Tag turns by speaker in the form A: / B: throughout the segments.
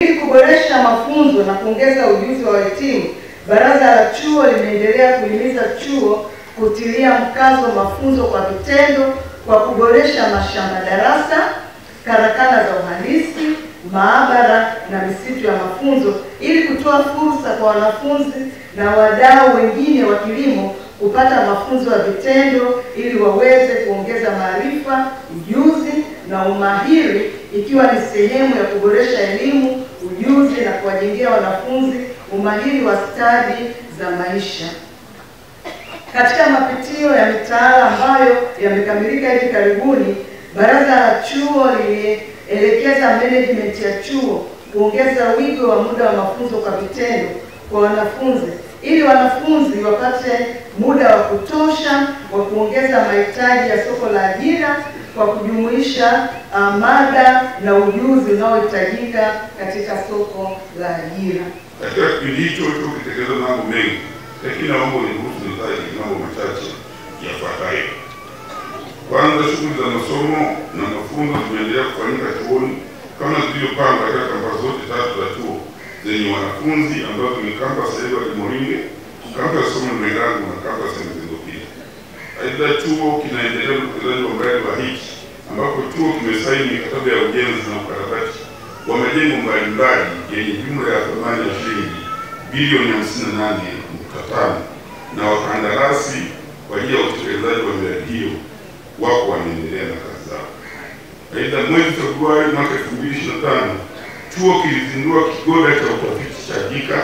A: Ili kuboresha mafunzo na kuongeza ujuzi wa wahitimu, Baraza la Chuo limeendelea kuhimiza chuo kutilia mkazo mafunzo kwa vitendo kwa kuboresha mashamba darasa, karakana za uhandisi, maabara na misitu ya mafunzo ili kutoa fursa kwa wanafunzi na wadau wengine wa kilimo kupata mafunzo ya vitendo ili waweze kuongeza maarifa, ujuzi na umahiri, ikiwa ni sehemu ya kuboresha elimu, ujuzi na kuwajengea wanafunzi umahiri wa stadi za maisha. Katika mapitio ya mitaala ambayo yamekamilika hivi karibuni, Baraza la Chuo lilielekeza management ya chuo kuongeza wigo wa muda wa mafunzo kwa vitendo kwa wanafunzi ili wanafunzi wapate muda wa kutosha wa kuongeza mahitaji ya soko la ajira kwa kujumuisha mada na ujuzi unaohitajika katika soko la ajira.
B: Katika kipindi hicho tukitekeleza mambo mengi, lakini naomba niruhusu nitaje mambo machache yafuatayo. Kwanza, shughuli za masomo na mafunzo zimeendelea kufanyika chuoni kama zilivyopangwa katika kampasi zote tatu za chuo zenye wanafunzi ambazo ni kampasi ya Moringe, kampasi ya Mwengango na kampasi ya Mzingopia. Aidha, chuo kinaendelea na utekelezaji wa mradi wa HICH ambapo chuo kimesaini mikataba ya ujenzi na ukarabati wa majengo mbalimbali yenye jumla ya thamani ya shilingi bilioni 58.5 na wakandarasi kwa ajili ya utekelezaji wa miradi hiyo wako wanaendelea na kazi zao. Aidha, mwezi Februari mwaka 2025 chuo kilizindua kigoda cha utafiti cha JICA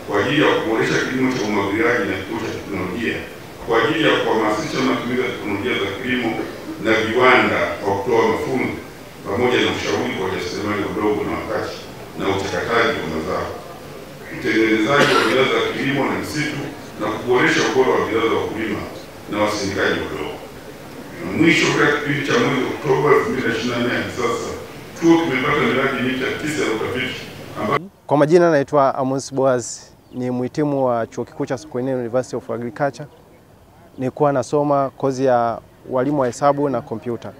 B: kwa ajili ya kuboresha kilimo cha umwagiliaji na kituo cha teknolojia kwa ajili ya kuhamasisha matumizi ya teknolojia za kilimo na viwanda kwa kutoa mafunzo pamoja na ushauri kwa wajasiriamali wadogo na wakati na uchakataji wa mazao, utengenezaji wa bidhaa za kilimo na misitu na kuboresha ubora wa bidhaa za wakulima na wasindikaji wadogo. Na mwisho, katika kipindi cha mwezi Oktoba 2024 hadi sasa chuo kimepata miradi mipya 9 ya utafiti.
C: Kwa majina naitwa Amos Boaz, ni mhitimu wa Chuo Kikuu cha Sokoine University of Agriculture. Nilikuwa nasoma kozi ya walimu wa hesabu na kompyuta.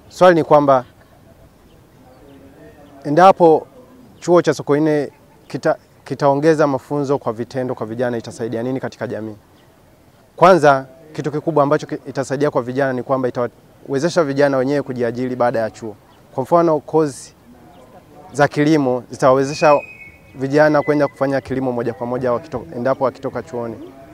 C: Swali ni kwamba endapo chuo cha Sokoine kitaongeza mafunzo kwa vitendo kwa vijana, itasaidia nini katika jamii? Kwanza, kitu kikubwa ambacho itasaidia kwa vijana ni kwamba itawezesha vijana wenyewe kujiajiri baada ya chuo. Kwa mfano, kozi za kilimo zitawezesha vijana kwenda kufanya kilimo moja kwa moja endapo wakitoka chuoni.